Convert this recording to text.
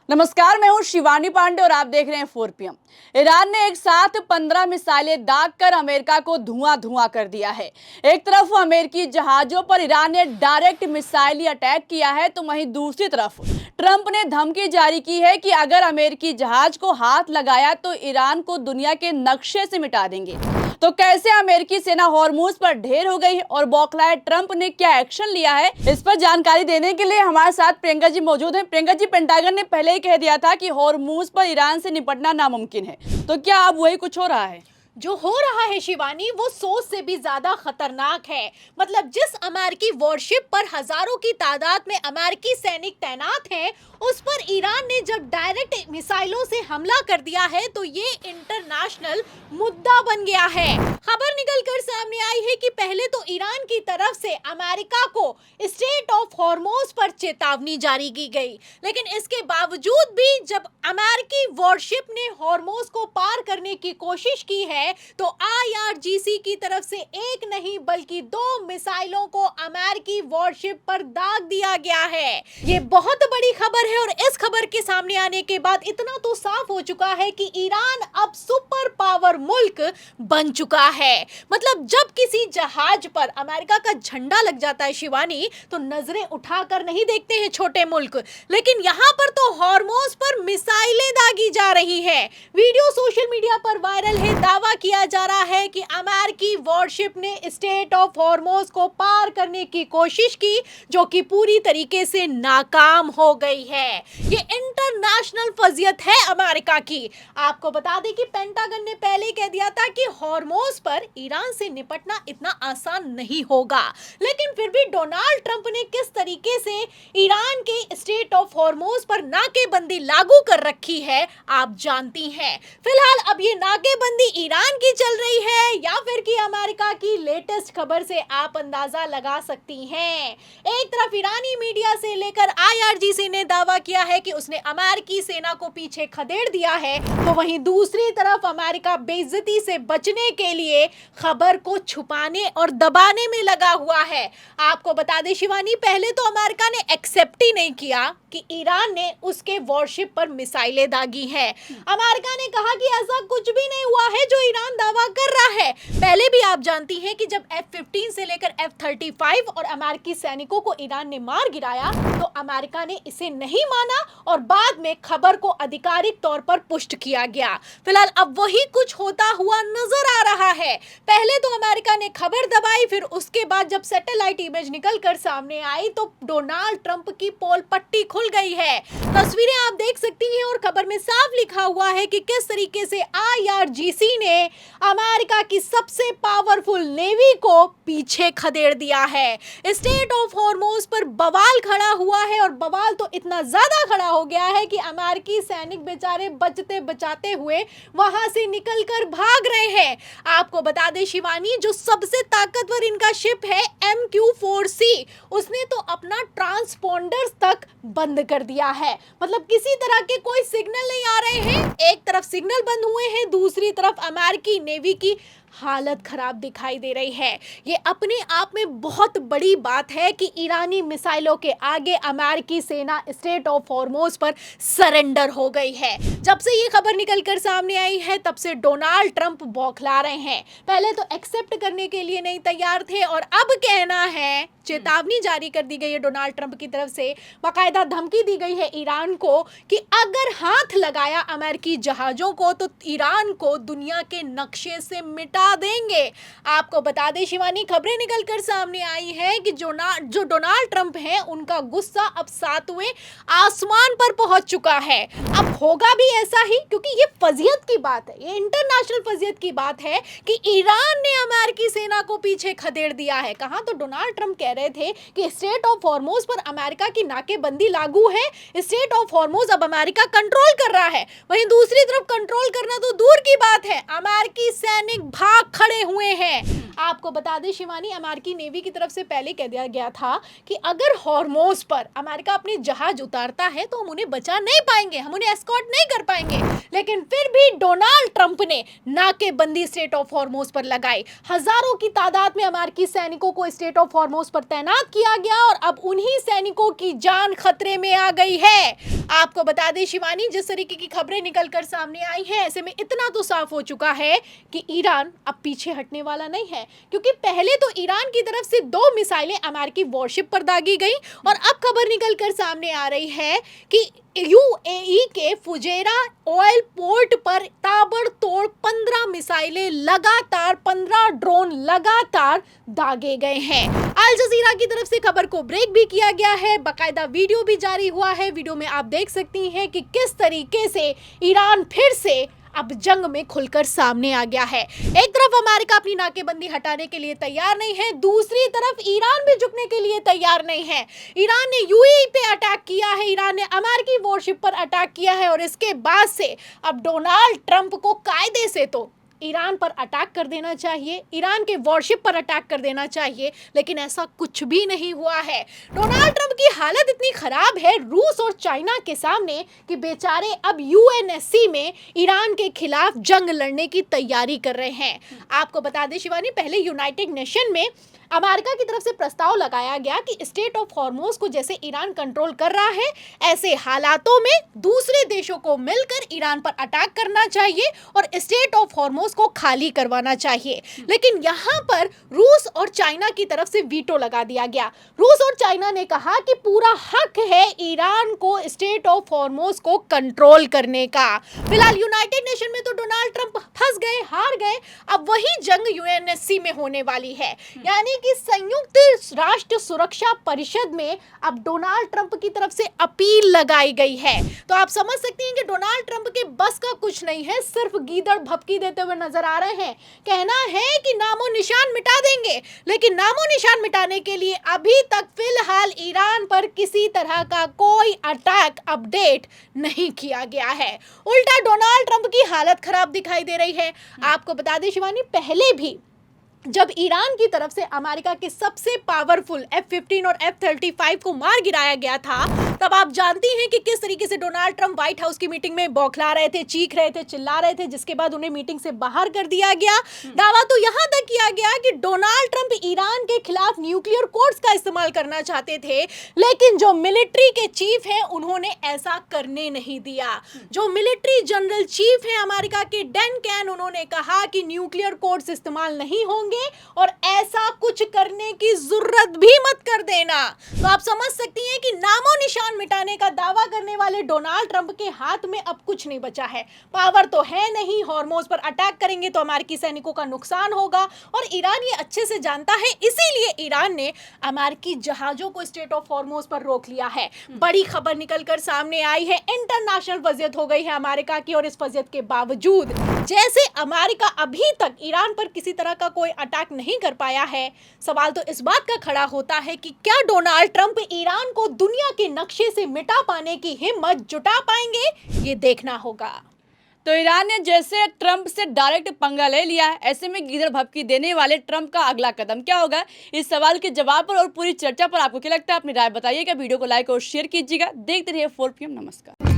नमस्कार, मैं हूं शिवानी पांडे और आप देख रहे हैं 4PM। ईरान ने एक साथ 15 मिसाइलें दागकर अमेरिका को धुआं धुआं कर दिया है। एक तरफ अमेरिकी जहाजों पर ईरान ने डायरेक्ट मिसाइली अटैक किया है, तो वहीं दूसरी तरफ ट्रंप ने धमकी जारी की है कि अगर अमेरिकी जहाज को हाथ लगाया तो ईरान को दुनिया के नक्शे से मिटा देंगे। तो कैसे अमेरिकी सेना हॉर्मुज पर ढेर हो गई और बौखलाए ट्रंप ने क्या एक्शन लिया है, इस पर जानकारी देने के लिए हमारे साथ प्रियंका जी मौजूद हैं। प्रियंका जी, पेंटागन ने पहले ही कह दिया था कि हॉर्मुज पर ईरान से निपटना नामुमकिन है, तो क्या अब वही कुछ हो रहा है? जो हो रहा है शिवानी, वो सोच से भी ज्यादा खतरनाक है। मतलब जिस अमेरिकी वॉरशिप पर हजारों की तादाद में अमेरिकी सैनिक तैनात हैं, उस पर ईरान ने जब डायरेक्ट मिसाइलों से हमला कर दिया है तो ये इंटरनेशनल मुद्दा बन गया है। खबर निकलकर सामने आई है कि पहले तो ईरान की तरफ से अमेरिका को स्टेट ऑफ हॉर्मुज पर चेतावनी जारी की गई, लेकिन इसके बावजूद भी जब अमेरिकी वॉरशिप ने हॉर्मुज को पार करने की कोशिश की है तो IRGC की तरफ से एक नहीं बल्कि 2 मिसाइलों को अमेरिकी वॉरशिप पर दाग दिया गया है। ये बहुत बड़ी खबर है और इस खबर के सामने आने के बाद इतना तो साफ हो चुका है कि ईरान अब सुपर पावर मुल्क बन चुका है। मतलब जब किसी जहाज पर अमेरिका का झंडा लग जाता है शिवानी, तो नजरें उठाकर नहीं देखते हैं छोटे मुल्क, लेकिन यहाँ पर तो हॉर्मुज पर मिसाइलें दागी जा रही है। वीडियो सोशल मीडिया पर वायरल है। दावा किया जा रहा है कि अमेरिकी वॉरशिप ने स्टेट ऑफ हॉर्मुज को पार करने की कोशिश की, जो कि पूरी तरीके से नाकाम हो गई है। ये इंटरनेशनल फजियत है अमेरिका की। आपको बता दें कि पेंटागन ने पहले कह दिया था कि हॉर्मुज पर ईरान से निपटना इतना आसान नहीं होगा, लेकिन फिर भी डोनाल्ड ट्रंप ने किस तरीके से ईरान के स्टेट ऑफ हॉर्मुज पर नाकेबंदी लागू कर रखी है आप जानती हैं। फिलहाल अब ये नाकेबंदी ईरान की चल रही है या फिर कि अमेरिका की लेटेस्ट खबर से आप अंदाजा लगा सकती हैं। एक तरफ ईरानी मीडिया से लेकर IRGC ने दावा किया है कि उसने अमेरिकी सेना को पीछे खदेड़ दिया है, तो वहीं दूसरी तरफ अमेरिका बेइज्जती से बचने के लिए खबर को छुपाने और दबाने में लगा हुआ है। आपको बता दें शिवानी, पहले तो अमेरिका ने एक्सेप्ट ही नहीं किया कि ईरान ने उसके वॉरशिप पर मिसाइलें दागी है। अमेरिका ने कहा कि ऐसा कुछ भी नहीं हुआ है जो ईरान दावा कर रहा है। पहले भी आप जानती हैं कि जब F-15 से लेकर F-35 और अमेरिकी सैनिकों को ईरान ने मार गिराया तो अमेरिका ने इसे नहीं माना और बाद में खबर को आधिकारिक तौर पर पुष्ट किया गया। फिलहाल अब वही कुछ होता हुआ नजर आ रहा है। पहले तो अमेरिका ने खबर दबाई, फिर उसके बाद जब सैटेलाइट इमेज निकल कर सामने आई तो डोनाल्ड ट्रंप की पोल पट्टी खुल गई है। तस्वीरें आप देख सकती हैं और खबर में साफ लिखा हुआ है कि किस तरीके से IRGC ने अमेरिका की सबसे पावरफुल नेवी को पीछे खदेड़ दिया है। स्टेट ऑफ हॉर्मुज पर बवाल खड़ा हुआ है और बवाल तो इतना ज्यादा खड़ा हो गया है कि अमेरिकी सैनिक बेचारे बचते बचाते हुए वहां से निकलकर भाग रहे हैं। आपको बता दें शिवानी, जो सबसे ताकतवर इनका शिप है MQ-4C, उसने तो अपना ट्रांसपोंडर्स तक बंद कर दिया है। मतलब किसी तरह के कोई सिग्नल नहीं आ रहे हैं। एक तरफ सिग्नल बंद हुए हैं, दूसरी तरफ अमेरिकी नेवी की हालत खराब दिखाई दे रही है। ये अपने आप में बहुत बड़ी बात है कि ईरानी मिसाइलों के आगे अमेरिकी सेना स्टेट ऑफ हॉर्मुज पर सरेंडर हो गई है। जब से ये खबर निकलकर सामने आई है तब से डोनाल्ड ट्रंप बौखला रहे हैं। पहले तो एक्सेप्ट करने के लिए नहीं तैयार थे और अब कहना है, चेतावनी जारी कर दी गई है डोनाल्ड ट्रंप की तरफ से, बाकायदा धमकी दी गई है ईरान को कि अगर हाथ लगाया अमेरिकी जहाजों को तो ईरान को दुनिया के नक्शे से मिटा देंगे। आपको बता दें शिवानी, खबरें निकलकर सामने आई है कि जो डोनाल्ड ट्रंप हैं उनका गुस्सा अब 7वें आसमान पर पहुंच चुका है। अब होगा भी ऐसा ही, क्योंकि ये फजियत की बात है, ये इंटरनेशनल फजियत की बात है कि ईरान ने अमेरिकी सेना को पीछे खदेड़ दिया है। कहां तो डोनाल्ड ट्रंप कह रहे थे कि स्टेट ऑफ हॉर्मुज पर अमेरिका की नाकेबंदी लागू है, स्टेट ऑफ हॉर्मुज अब अमेरिका कंट्रोल कर रहा है। वहीं दूसरी तरफ कंट्रोल करना तो दूर की बात है, अमेरिकी सैनिक भाग खड़े हुए हैं। आपको बता दें शिवानी, अमेरिकी नेवी की तरफ से पहले कह दिया गया था कि अगर हॉर्मुज पर अमेरिका अपने जहाज उतारता है तो हम उन्हें बचा नहीं पाएंगे, हम उन्हें एस्कॉर्ट नहीं कर पाएंगे। लेकिन फिर भी डोनाल्ड ट्रंप ने नाकेबंदी स्टेट ऑफ हॉर्मुज पर लगाई। हजारों की तादाद में अमेरिकी सैनिकों को स्टेट ऑफ हॉर्मुज पर तैनात किया गया और अब उन्हीं सैनिकों की जान खतरे में आ गई है। आपको बता दें शिवानी, जिस तरीके की खबरें निकलकर सामने आई हैं, ऐसे में इतना तो साफ हो चुका है कि ईरान अब पीछे हटने वाला नहीं है, क्योंकि पहले तो ईरान की तरफ से 2 मिसाइलें अमेरिकी वॉरशिप पर दागी गई और अब खबर निकलकर सामने आ रही है कि यूएई के फुजेरा ऑयल पोर्ट पर ताबड़तोड़ 15 मिसाइलें लगातार, 15 ड्रोन लगातार दागे गए हैं। अल जजीरा की तरफ से खबर को ब्रेक भी किया गया है, बाकायदा वीडियो भी जारी हुआ है। वीडियो में आप देख सकती हैं कि किस तरीके से ईरान फिर से अब जंग में खुलकर सामने आ गया है। एक तरफ अमेरिका अपनी नाकेबंदी हटाने के लिए तैयार नहीं है, दूसरी तरफ ईरान भी झुकने के लिए तैयार नहीं है। ईरान ने यूएई पे अटैक किया है, ईरान ने अमेरिकी वॉरशिप पर अटैक किया है और इसके बाद से अब डोनाल्ड ट्रंप को कायदे से तो ईरान पर अटैक कर देना चाहिए, ईरान के वॉरशिप पर अटैक कर देना चाहिए, लेकिन ऐसा कुछ भी नहीं हुआ है। डोनाल्ड ट्रंप की हालत इतनी खराब है रूस और चाइना के सामने कि बेचारे अब यूएनएससी में ईरान के खिलाफ जंग लड़ने की तैयारी कर रहे हैं। आपको बता दें शिवानी, पहले यूनाइटेड नेशन में अमेरिका की तरफ से प्रस्ताव लगाया गया कि स्टेट ऑफ हॉर्मोज को जैसे ईरान कंट्रोल कर रहा है, ऐसे हालातों में दूसरे देशों को मिलकर ईरान पर अटैक करना चाहिए और स्टेट ऑफ हॉर्मोज को खाली करवाना चाहिए। लेकिन यहाँ पर रूस और चाइना की तरफ से वीटो लगा दिया गया। रूस और चाइना ने कहा कि पूरा हक है ईरान को स्टेट ऑफ हॉर्मोज को कंट्रोल करने का। फिलहाल यूनाइटेड नेशन में तो डोनाल्ड ट्रंप फंस गए, हार गए। अब वही जंग यूएनएससी में होने वाली है, यानी कि संयुक्त राष्ट्र सुरक्षा परिषद में अब डोनाल्ड ट्रंप की तरफ से अपील लगाई गई है। तो आप समझ सकती हैं कि डोनाल्ड ट्रंप के बस का कुछ नहीं है, सिर्फ गीदड़ भभकी देते हुए नजर आ रहे हैं। कहना है कि नामो निशान मिटा देंगे, लेकिन नामो निशान मिटाने के लिए अभी तक फिलहाल ईरान पर किसी तरह का कोई अटैक अपडेट नहीं किया गया है। उल्टा डोनाल्ड ट्रंप की हालत खराब दिखाई दे रही है। आपको बता दें शिवानी, पहले भी जब ईरान की तरफ से अमेरिका के सबसे पावरफुल F-15 और F-35 को मार गिराया गया था, तब आप जानती हैं कि किस तरीके से डोनाल्ड ट्रंप व्हाइट हाउस की मीटिंग में बौखला रहे थे, चीख रहे थे, चिल्ला रहे थे, जिसके बाद उन्हें मीटिंग से बाहर कर दिया गया। दावा तो यहां तक किया गया कि डोनाल्ड ट्रंप ईरान के खिलाफ न्यूक्लियर कोड्स का इस्तेमाल करना चाहते थे, लेकिन जो मिलिट्री के चीफ हैं उन्होंने ऐसा करने नहीं दिया। जो मिलिट्री जनरल चीफ हैं अमेरिका के, डैन कैन, उन्होंने कहा कि न्यूक्लियर कोड्स इस्तेमाल नहीं होंगे और ऐसा कुछ करने की जरूरत भी मत कर देना। तो आप समझ सकती हैं कि नामो निशान मिटाने का दावा करने वाले डोनाल्ड ट्रंप के हाथ में अब कुछ नहीं बचा है। पावर तो है नहीं, हॉर्मोज पर अटैक करेंगे तो अमेरिकी सैनिकों का नुकसान होगा और ईरान ये अच्छे से जानता है, इसीलिए ईरान ने अमेरिकी जहाजों को स्टेट ऑफ हॉर्मोज पर रोक लिया है। बड़ी खबर निकलकर सामने आई है, इंटरनेशनल वजियत हो गई है अमेरिका की और इस वजियत के बावजूद जैसे अमेरिका अभी तक ईरान पर किसी तरह का कोई अटैक नहीं कर पाया है, सवाल तो इस बात का खड़ा होता है कि क्या डोनाल्ड ट्रंप ईरान को दुनिया के नक्शे से मिटा पाने की हिम्मत जुटा पाएंगे, ये देखना होगा। तो ईरान ने जैसे ट्रंप से डायरेक्ट पंगा ले लिया है, ऐसे में गीदड़ भभकी देने वाले ट्रंप का अगला कदम क्या होगा? इस सवाल के जवाब पर और पूरी चर्चा पर आपको क्या लगता है? अपनी राय बताइएगा, वीडियो को लाइक और शेयर कीजिएगा। देखते रहिए 4 PM। नमस्कार।